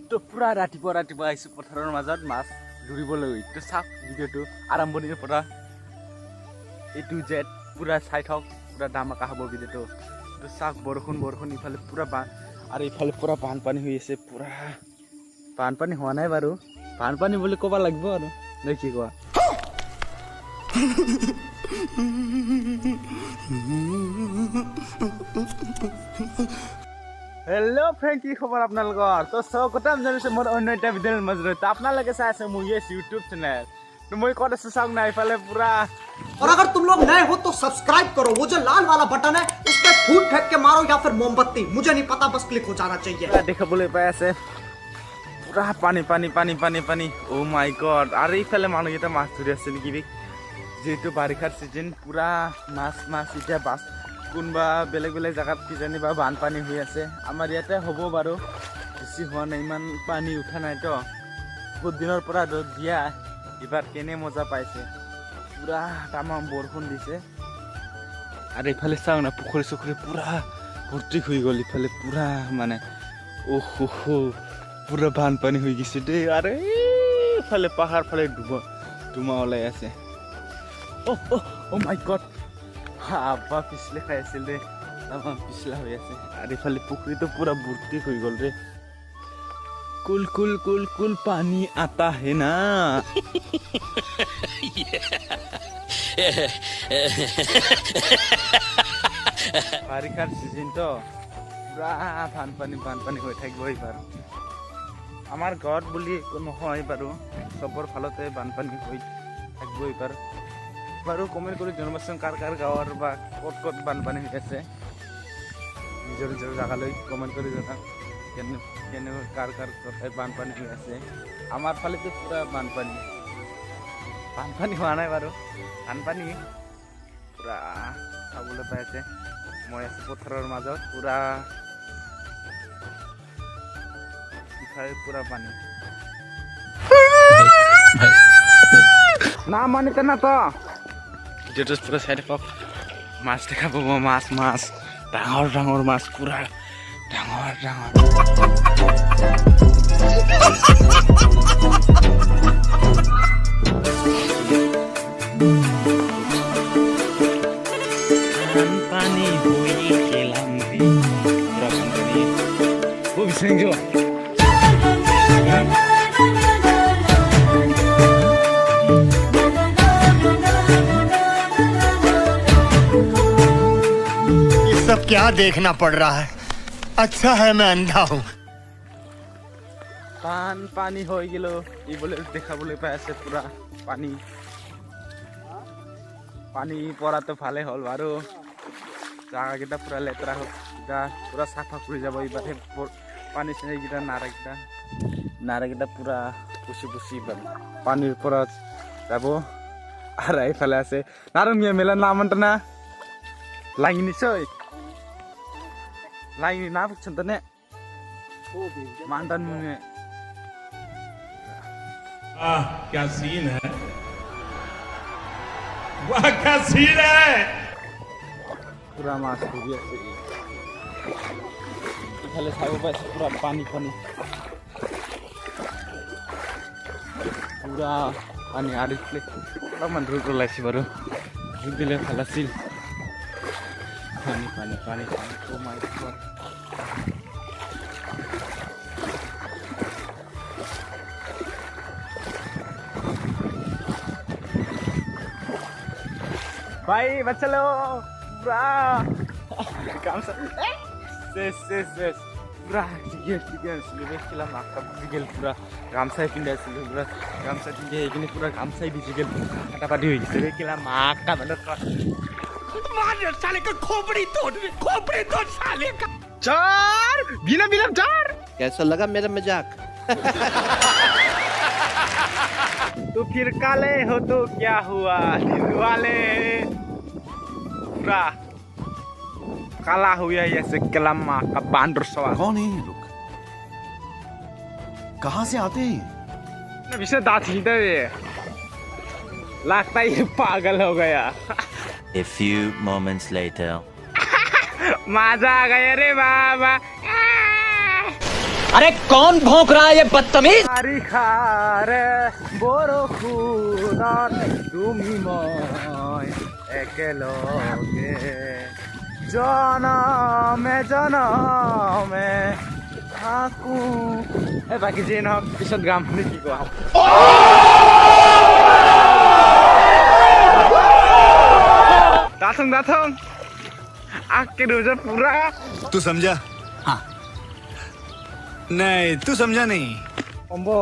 তো পুৰা ৰাতিপুৱা আহিছোঁ পথাৰৰ মাজত মাছ ধৰিবলৈ। তো চাওক ভিডিঅ'টো আৰম্ভণিৰ পৰা এইটো জেট পুৰা চাই থাকক, পুৰা ধামাকা হ'ব ভিডিঅ'টো। তো চাওক বৰষুণ ইফালে পুৰা আৰু ইফালে পুৰা বানপানী হৈ আছে। পুৰা বানপানী হোৱা নাই বাৰু, বানপানী বুলি ক'ব লাগিব আৰু নে কি কোৱা? হেল্ল' ফ্ৰেণ্ড, কি খবৰ আপোনালোকৰ? তো স্বাগতম জনাইছোঁ মোৰ অন্য এটা ভিডিঅ'ৰ মাজত। আপোনালোকে চাই আছে মোৰ ইউটিউব চেনেল। তো মই ক'ত আছোঁ চাওক না, ইফালে পুৰা। और अगर तुम लोग नए हो तो सब्सक्राइब करो, वो जो लाल वाला बटन है उस पर फूट फेंक के मारो या फिर मोमबत्ती, मुझे नहीं पता, बस क्लिक हो जाना चाहिए। দেখাবলৈ পাই আছে পুৰা পানী। অ মাই গড। আৰু ইফালে মানুহকেইটা মাছ ধৰি আছে নেকি? যিহেতু বাৰিষাৰ চিজন, পুৰা মাছ এতিয়া বাছ কোনোবা বেলেগ জেগাত কিজানি বা বানপানী হৈ আছে। আমাৰ ইয়াতে হ'ব বাৰু, বেছি হোৱা নাই, ইমান পানী উঠা নাইতো। বহুত দিনৰ পৰা ৰ'দ দিয়া, এইবাৰ কেনে মজা পাইছে। পুৰা তামাম বৰষুণ দিছে। আৰু ইফালে চাওক না, পুখুৰী পুৰা ভৰ্তি হৈ গ'ল। ইফালে পুৰা মানে পুৰা বানপানী হৈ গৈছে দেই। আৰু এইফালে পাহাৰ ফালে ধুমা ওলাই আছে। অ মাই গড, আব্বা পিছলে খাই আছিল দেই, তামাম পিছলা হৈ আছে। আৰু ইফালে পুখুৰীটো পুৰা ভৰ্তি হৈ গ'ল ৰে। কুল পানী আতা হে না। বাৰিষাৰ চিজনটো পুৰা বানপানী হৈ থাকিব এইবাৰ। আমাৰ গাঁৱত বুলি নহয় বাৰু, চবৰ ফালতে বানপানী হৈ থাকিব এইবাৰ। বাৰু কমেণ্ট কৰি জনাবচোন কাৰ গাঁৱৰ বা ক'ত বানপানী হৈ আছে। নিজৰ জেগালৈ কমেণ্ট কৰি জনাওক কেনেকৈ কাৰ বানপানী হৈ আছে। আমাৰ ফালেতো পুৰা বানপানী হোৱা নাই বাৰু, বানপানী পুৰা চাবলৈ পাই আছে। মই আছোঁ পথাৰৰ মাজত, পুৰা ইফালে পুৰা পানী না মানিতে না। তো ভিডিঅ'টো পুৰা চাই থাকক, মাছ দেখা পাব। মাছ ডাঙৰ মাছ, পুৰা ডাঙৰ। পানী হৈ গেলাম রে, পুরা বানপানী। ও বিছাইছ ये सब क्या देखना पड़ रहा है? अच्छा है मैं अंधा हूँ। পানী হৈ গেল, এইবলৈ দেখাবলৈ পাই আছে পুৰা পানী পৰাটো ভালে হ'ল বাৰু। জাগাকেইটা পুৰা লেতেৰা হ'ল, পুৰা চাফা কৰি যাব এইবাৰ। পানী চানীকেইটা নাৰাকেইটা পুৰা পুচি পানীৰ পৰা যাব। আৰু এইফালে আছে নাৰঙীয়া মেলা নামন্ত না লাঙি নিশ্চয় লাঙি না বুঝছেন তো নে মানটান মুনে। क्या सीन है, वाह क्या सीन है। পুরা মাছ ধরি আছে, ইফালে চাব পাইছে পুরা পানী পুরা পানী। আৰু ইফালে অলপমান ৰ'দ ওলাইছে বাৰু, ৰ'দ দিলে ভাল আছিল। পানী ও মাই গড। भाई बच्चा लो पूरा काम से शेष पूरा जिगेल सिलेबे खिला माका जिगेल पूरा गामसाय पिंदा सिले पूरा गामसा पिंदे एकिने पूरा गामसाय बिजिगेल काटापाटी होई गिसे खिला माका मतलब मार साले का खोपड़ी तोड़ साले का। चार बिना चार। कैसा लगा मेरा मजाक? तो फिर काले हो तो क्या हुआ, वाले पूरा काला हुआ ऐसे कलम्मा का बांदर सवार। कौन है ये लोग, कहाँ से आते हैं? विषय दांत सीधा है, लगता है ये पागल हो गया। A few moments later. मजा आ गया रे बाबा। अरे कौन भौंक रहा है ये बदतमीज? বাৰিষাৰে বৰষুণত তুমি মই একেলগে জনমে জনমে থাকো এই বাকী যি নহওক পিছত গাম শুনি কি কোৱা দাথং আকে দুজে পুৰা तू समझा? हाँ। नहीं तू समझा नहीं। Ombo,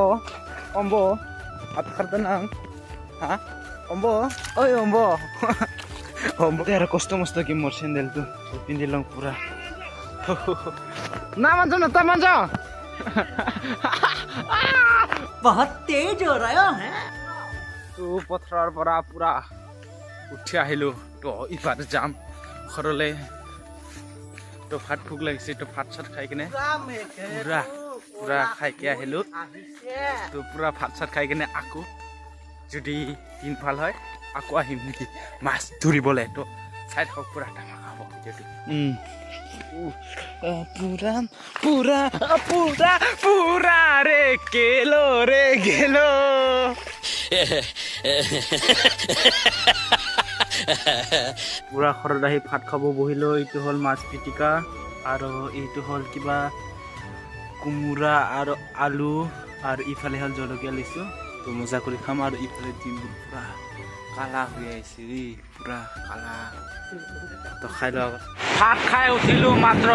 at tenang, ha? Ombo, oi Ombo, Ombo. Tiada kostum mesti kimur sendal tu, pindil lang pura. Naman jo. बहुत तेज हो रहा है Tu potrar pura uthi ahilu to ifar jam khorole to phat phuk lagise to phat sat khai kine pura khai ke ahilu to pura phat sat khai kine aku jodi tin phal hoy aku ahim niki mas dhuribole to side hok pura dama khabo jetu pura re gelo পুৰা ঘৰত আহি ভাত খাব বহিলো এইটো হ'ল মাছ পিটিকা আৰু এইটো হ'ল কিবা কোমোৰা আৰু আলু আৰু ইফালে হ'ল জলকীয়া লৈছো তো মজা কৰি খাম আৰু ইফালে দিনবোৰ পুৰা কালা হৈ আহিছে ৰে পুৰা কালা তো খাই লওঁ ভাত খাই উঠিলো মাত্ৰ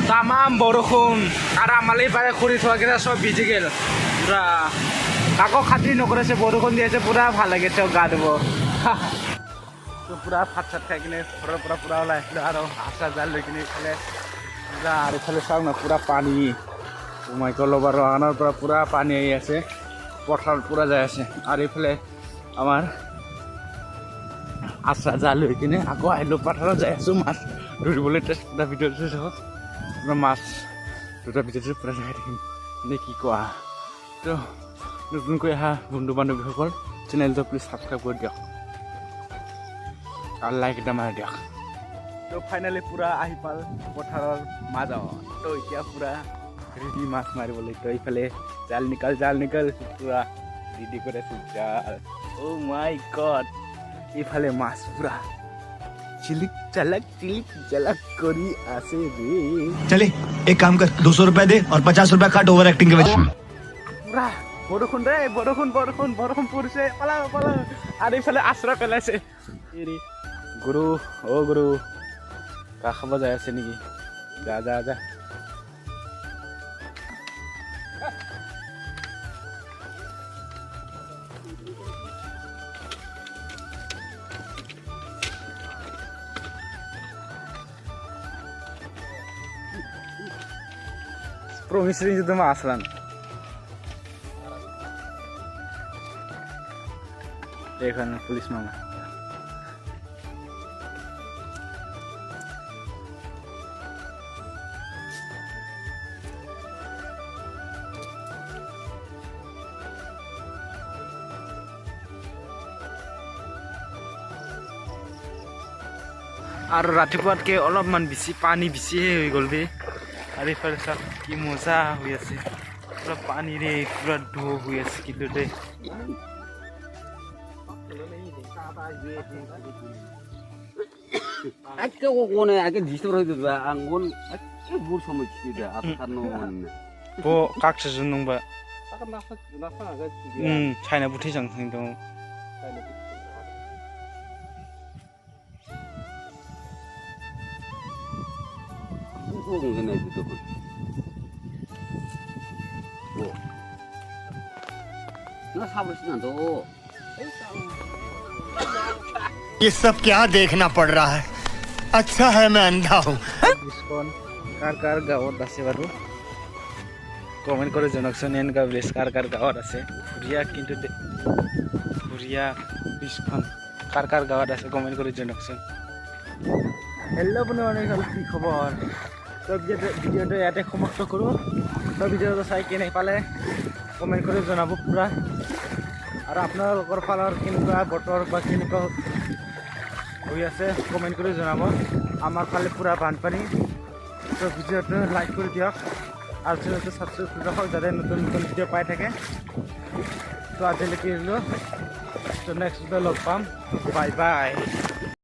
তামাম বৰষুণ আৰু আমালৈ পাৰে খৰি থোৱাকেইটা চব ভিজি গ'ল পুৰা কাকো খাতিৰ নকৰিছে বৰষুণ দি আছে পুৰা ভাল লাগিছে গা ধুব তো পুৰা ভাত চাত খাই কিনে ঘৰৰ পৰা পুৰা ওলাই আহিলোঁ আৰু আচাৰ জাল লৈ কিনে ইফালে পুৰা আৰু ইফালে চাওক না পুৰা পানী মাইকলবাৰ ৰঙানৰ পৰা পুৰা পানী আহি আছে পথাৰত পুৰা যাই আছে আৰু ইফালে আমাৰ আচাৰ জাল লৈ কিনে আকৌ আহিলোঁ পথাৰত যাই আছোঁ মাছ ধৰিবলৈ দুটা ভিডিঅ' চাওক পুৰা মাছ দুটা ভিডিঅ'টো পুৰা দেখাই থাকিম নে কি কোৱা তো নতুনকৈ অহা বন্ধু বান্ধৱীসকল চেনেলটো প্লিজ ছাবস্ক্ৰাইব কৰি দিয়ক আৰু লাইক এটা মাৰি দিয়ক তো ফাইনেলি পুৰা আহি পাল পথাৰৰ মাজত তো এতিয়া পুৰা ৰেডি মাছ মাৰিবলৈ তো এইফালে জাল নিকাল পুৰা ৰেডি কৰি আছোঁ জাল অ' মাই গড এইফালে মাছ পুৰা চিলিক চালাক কৰি আছে ৰে चले एक काम कर 200 रुपए दे और 50 रुपए काट ओवर एक्टिंग के वजह পুৰা বৰষুণ ৰে বৰষুণ পৰিছে পলাও আৰু এইফালে আশ্ৰয় পেলাইছে এৰি গুৰু অ' গুৰু কাষ খাব যাই আছে নেকি যা Promis rin itu mah aslan. এখানে পুলিশ মামা আৰু ৰাতিপুৱাতকৈ অলপমান বেছি পানী বেছিহে হৈ গ'ল বে আৰু এইফালে চাওক কি মজা হৈ আছে পুৰা পানীৰে পুৰা ঢৌ হৈ আছে কিন্তু দেই আজকে ওখানে আগে ডিস্টার্ব হয়ে যাবে আঙ্গুন আজকে বুর সময় ছিল আপনার 뭐 각자 주는 거 차이나 부티장 행동 ওখানে দিতে হবে ও না সাবস না তো ये सब क्या देखना पड़ रहा है अच्छा है मैं अंधा हूँ डिस्काउंट कार गाँवत আছে বাৰু কমেন্ট কৰে জনকশন এনেকা ভিলেজ কাৰ গাঁৱত আছে ঘুৰিয়া কিন্তু ঘুৰিয়া বিশখন কাৰ গাঁৱত আছে কমেন্ট কৰে জনকশন হেল্লো বন্ধু বান্ধৱীসকল কি খবৰ তো ভিডিঅ'টো ইয়াতে সমাপ্ত কৰোঁ তো ভিডিঅ'টো চাই কেনে পালে কমেন্ট কৰি জনাব পুৰা আৰু আপোনালোকৰ ফালৰ কেনেকুৱা বতৰ বা কেনেকুৱা হৈ আছে কমেন্ট কৰি জনাব আমাৰ ফালে পুৰা বানপানী তো ভিডিঅ'টো লাইক কৰি দিয়ক আৰু চেনেলটো ছাবস্ক্ৰাইব কৰি ৰাখক যাতে নতুন নতুন ভিডিঅ' পাই থাকে। তো আজিলৈকে এৰিলোঁ। তো নেক্সট ভিডিঅ' লগ পাম। Bye bye.